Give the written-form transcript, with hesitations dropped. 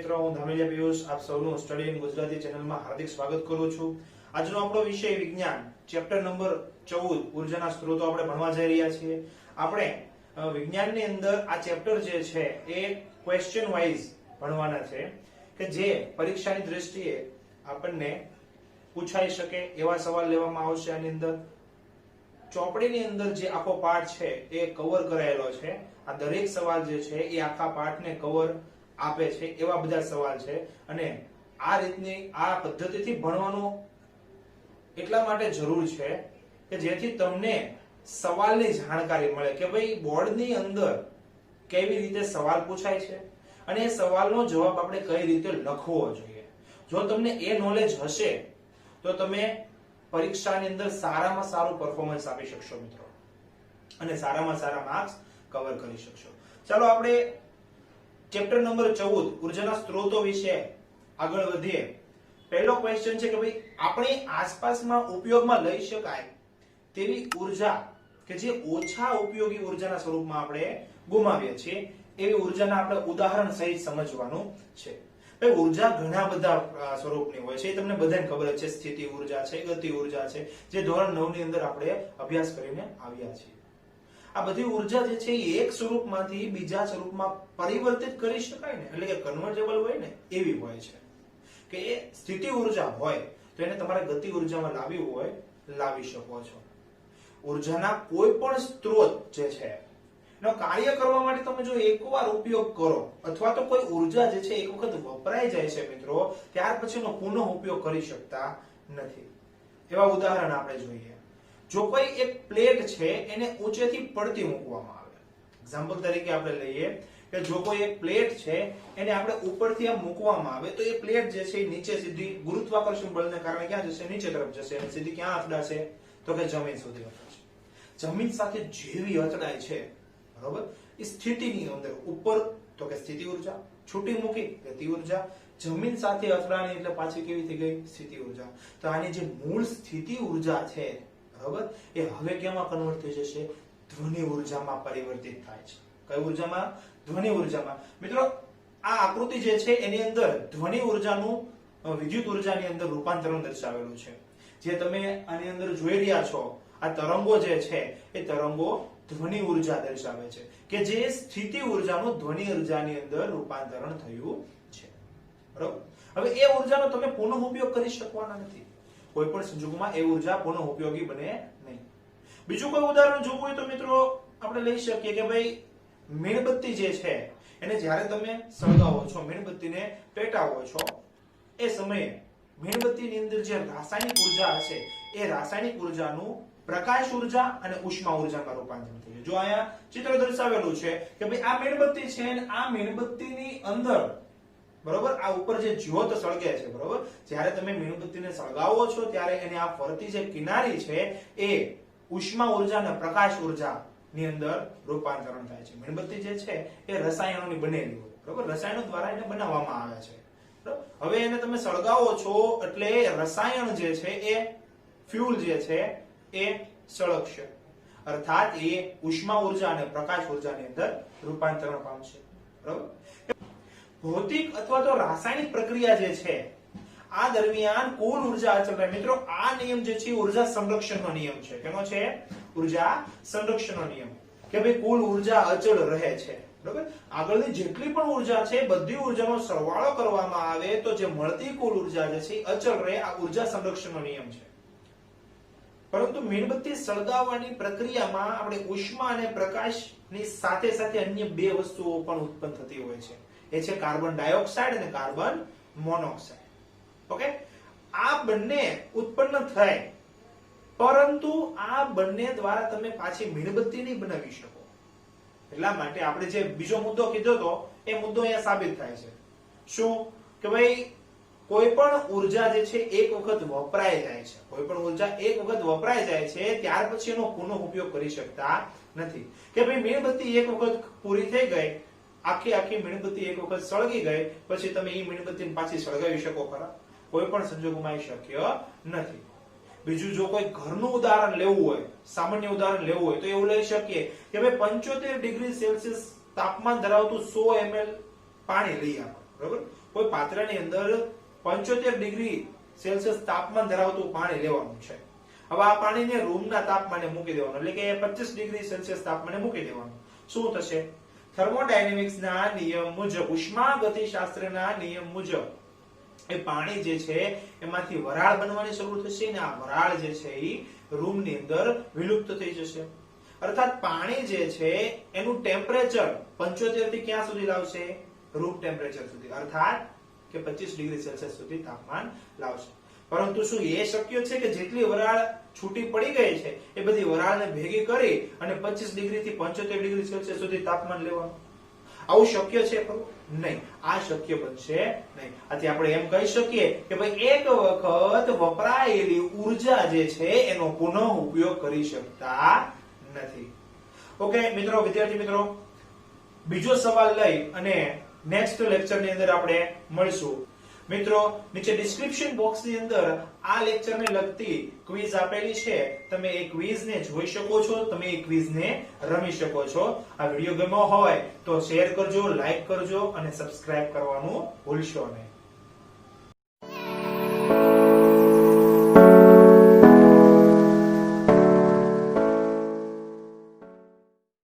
મિત્રો, હું ધામેલિયા પિયુષ આપ સૌનું સ્ટડી ઇન ગુજરાતી ચેનલમાં હાર્દિક સ્વાગત કરું છું. આજનો આપણો વિષય વિજ્ઞાન, ચેપ્ટર નંબર 14 ઉર્જાના સ્ત્રોતો આપણે ભણવા જઈ રહ્યા છીએ. આપણે વિજ્ઞાનની અંદર આ ચેપ્ટર જે છે એ ક્વેશ્ચન વાઇઝ ભણવાના છે કે જે પરીક્ષાની દ્રષ્ટિએ આપણને પૂછાઈ શકે એવા સવાલ લેવામાં આવશે. આની અંદર ચોપડીની અંદર જે આખો પાઠ છે એ કવર કરાયેલો છે. આ દરેક સવાલ જે છે એ આખા પાઠને કવર આપે છે એવા બધા સવાલ છે. અને આ રીતની આ પદ્ધતિથી ભણવાનું એટલા માટે જરૂર છે કે જેથી તમને સવાલની જાણકારી મળે કે ભાઈ બોર્ડની અંદર કેવી રીતે સવાલ પૂછાય છે અને એ સવાલનો જવાબ આપણે કઈ રીતે લખવો જોઈએ. જો તમને એ નોલેજ હશે તો તમે પરીક્ષાની અંદર સારામાં સારું પરફોર્મન્સ આપી શકશો મિત્રો, અને સારામાં સારા માર્ક્સ કવર કરી શકશો. ચાલો આપણે ચેપ્ટર નંબર 14 ઉર્જાના સ્ત્રોતો વિશે આગળ વધીએ. પહેલો ક્વેશ્ચન છે કે ભાઈ આપણી આસપાસમાં ઉપયોગમાં લઈ શકાય તેવી ઉર્જા કે જે ઓછા ઉપયોગી ઉર્જાના સ્વરૂપમાં આપણે ગુમાવીએ છીએ એવી ઉર્જાના આપણે ઉદાહરણ સહિત સમજવાનું છે. ભાઈ ઉર્જા ઘણા બધા સ્વરૂપની હોય છે, એ તમને બધાને ખબર છે. સ્થિતિ ઉર્જા છે, ગતિ ઉર્જા છે, જે ધોરણ 9 ની અંદર આપણે અભ્યાસ કરીને આવ્યા છીએ. આ બધી ઉર્જા જે છે એ એક સ્વરૂપમાંથી બીજા સ્વરૂપમાં પરિવર્તિત કરી શકાય ને, એટલે કે કન્વર્ટેબલ હોય ને એવી હોય છે. કે એ સ્થિતિ ઉર્જા હોય તો એને તમારે ગતિ ઉર્જામાં લાવવી હોય લાવી શકો છો. ઉર્જાના કોઈ પણ સ્ત્રોત જે છે એનો કાર્ય કરવા માટે તમે જો એકવાર ઉપયોગ કરો અથવા તો કોઈ ઉર્જા જે છે એક વખત વપરાઈ જાય છે મિત્રો, ત્યાર પછી એનો પુનઃ ઉપયોગ કરી શકતા નથી. એવા ઉદાહરણ આપણે જોઈએ. જો કોઈ એક પ્લેટ છે એને ઊંચેથી પડતી મૂકવામાં આવે, એક્ઝામ્પલ તરીકે આપણે લઈએ કે જો કોઈ એક પ્લેટ છે એને આપણે ઉપરથી આમ મૂકવામાં આવે તો એ પ્લેટ જે છે નીચે સીધી ગુરુત્વાકર્ષણ બળને કારણે ક્યાં જશે? નીચે તરફ જશે. અને સીધી ક્યાં અથડાશે? તો કે જમીન સુધી અથડાશે. જમીન સાથે જેવી અથડાય છે બરોબર, એ સ્થિતિની અંદર ઉપર તો કે સ્થિતિ ઉર્જા, છૂટી મૂકી ગતિ ઉર્જા, જમીન સાથે અથડાણી એટલે પાછી કેવી થઈ ગઈ? સ્થિતિ ઉર્જા. તો આની જે મૂળ સ્થિતિ ઉર્જા છે બરોબર, એ હવે કેમાં કન્વર્ટ થઈ જશે? ધ્વનિ ઉર્જામાં પરિવર્તિત થાય છે. કઈ ઉર્જામાં? ધ્વનિ ઉર્જામાં. મિત્રો આ આકૃતિ જે છે એની અંદર ધ્વનિ ઉર્જાનું વિદ્યુત ઉર્જાની અંદર રૂપાંતરણ દર્શાવેલું છે. જે તમે આની અંદર જોઈ રહ્યા છો, આ તરંગો જે છે એ તરંગો ધ્વનિ ઉર્જા દર્શાવે છે કે જે સ્થિતિ ઉર્જાનું ધ્વનિ ઉર્જાની અંદર રૂપાંતરણ થયું છે બરોબર. હવે એ ઉર્જાનો તમે પુનઃ ઉપયોગ કરી શકવાના નથી. કોઈ પણ સંજોગોમાં એ ઉર્જા પુનઃ ઉપયોગી બને નહીં. બીજું કોઈ ઉદાહરણ જોવું હોય તો મિત્રો આપણે લઈ શકીએ કે ભાઈ મીણબત્તી જે છે એને જ્યારે તમે સળગાવો છો, મીણબત્તીને પેટાવો છો, એ સમયે મીણબત્તીની અંદર જે રાસાયણિક ઉર્જા હશે એ રાસાયણિક ઉર્જાનું પ્રકાશ ઉર્જા અને ઉષ્મા ઉર્જામાં રૂપાંતર થયું. જો અહીંયા ચિત્ર દર્શાવેલું છે કે ભાઈ આ મીણબત્તી છે અને આ મીણબત્તીની અંદર બરોબર આ ઉપર જે જ્યોત સળગે છે બરોબર, જ્યારે તમે મીણબત્તીને સળગાવો છો ત્યારે એને આ ફરતી જે કિનારી છે એ ઉષ્મા ઉર્જા અને પ્રકાશ ઉર્જા ની અંદર રૂપાંતરણ થાય છે. મીણબત્તી જે છે એ રસાયણોની બનેલી હોય બરોબર, રસાયણો દ્વારા એને બનાવવામાં આવે છે. હવે એને તમે સળગાવો છો એટલે રસાયણ જે છે એ ફ્યુલ જે છે એ સળગશે, અર્થાત એ ઉષ્મા ઉર્જા અને પ્રકાશ ઉર્જાની અંદર રૂપાંતરણ પામશે બરોબર. ભૌતિક અથવા તો રાસાયણિક પ્રક્રિયા જે છે આ દરમિયાન કુલ ઉર્જા અચળ રહે. મિત્રો આ નિયમ જે છે ઉર્જા સંરક્ષણનો નિયમ છે. કેનો છે? ઉર્જા સંરક્ષણનો નિયમ. કે ભાઈ કુલ ઉર્જા અચળ રહે છે બરોબર. આગળની જેટલી પણ ઉર્જા છે બધી ઉર્જાનો સરવાળો કરવામાં આવે તો જે મળતી કુલ ઉર્જા જે છે અચળ રહે. આ ઉર્જા સંરક્ષણનો નિયમ છે. પરંતુ મીણબત્તી સળગાવવાની પ્રક્રિયામાં આપણે ઉષ્મા અને પ્રકાશની સાથે સાથે અન્ય બે વસ્તુઓ પણ ઉત્પન્ન થતી હોય છે. એ છે કાર્બન ડાયોક્સાઇડ અને કાર્બન મોનોક્સાઇડ. ઓકે, આ બંને ઉત્પન્ન થાય પરંતુ આ બંને દ્વારા તમે પાછી મીણબત્તી નહીં બનાવી શકો. એટલા માટે આપણે જે બીજો મુદ્દો કીધો તો એ મુદ્દો અહીંયા સાબિત થાય છે. શું? કે ભાઈ કોઈ પણ ઉર્જા જે છે એક વખત વપરાય જાય છે, કોઈ પણ ઉર્જા એક વખત વપરાય જાય છે ત્યાર પછી એનો પુનઃ ઉપયોગ કરી શકતા નથી. કે ભાઈ મીણબત્તી એક વખત પૂરી થઈ ગઈ, આખી મીણબત્તી એક વખત સળગી ગઈ પછી તમે એ મીણબત્તીને પાછી સળગાવી શકો ખરા? કોઈ પણ સંજોગોમાં શક્ય નથી. બીજું જો કોઈ ઘરનું ઉદાહરણ લેવું હોય, સામાન્ય ઉદાહરણ લેવું હોય તો એવું લઈ શકીએ કે ભાઈ 75 ડિગ્રી સેલ્સિયસ તાપમાન ધરાવતું 100 ml પાણી લઈએ આપણે બરોબર. કોઈ પાત્રની અંદર 75 ડિગ્રી સેલ્સિયસ તાપમાન ધરાવતું પાણી લેવાનું છે. હવે આ પાણીને રૂમના તાપમાને મૂકી દેવાનું, એટલે કે 25 ડિગ્રી સેલ્સિયસ તાપમાને મૂકી દેવાનું. શું થશે? થર્મોડાયનેમિક્સના નિયમ મુજબ, ઉષ્માગતિશાસ્ત્રના નિયમ મુજબ એ પાણી જે છે એમાંથી વરાળ બનવાની શરૂ થશે ને આ વરાળ જે છે એ રૂમની અંદર વિલુપ્ત થઈ જશે. અર્થાત પાણી જે છે એનું ટેમ્પરેચર 75 થી ક્યાં સુધી લાવશે? રૂમ ટેમ્પરેચર સુધી, અર્થાત કે 25 ડિગ્રી સેલ્સિયસ સુધી તાપમાન લાવશે. પરંતુ શું એ શક્ય છે કે જેટલી વરાળ છૂટી પડી ગઈ છે એ બધી વરાળને ભેગી કરી અને 25 ડિગ્રી થી 75 ડિગ્રી સેલ્સિયસ સુધી તાપમાન લેવાનું? આવું શક્ય છે ખરું? નહીં, આ શક્ય બનશે નહીં. આથી આપણે એમ કહી શકીએ કે ભાઈ એક વખત વપરાયેલી ઉર્જા જે છે એનો પુનઃ ઉપયોગ કરી શકતા નથી. ઓકે મિત્રો, વિદ્યાર્થી મિત્રો, બીજો સવાલ લઈ અને નેક્સ્ટ લેક્ચર ની અંદર આપણે મળીશું. મિત્રો, નીચે ડિસ્ક્રિપ્શન બોક્સ ની અંદર આ લેક્ચર ને લગતી ક્વિઝ આપેલી છે, તમે એ ક્વિઝ ને જોઈ શકો છો, તમે એ ક્વિઝ ને રમી શકો છો. આ વિડિયો ગમ્યો હોય તો શેર કરજો, લાઈક કરજો અને સબસ્ક્રાઇબ કરવાનું ભૂલશો નહીં.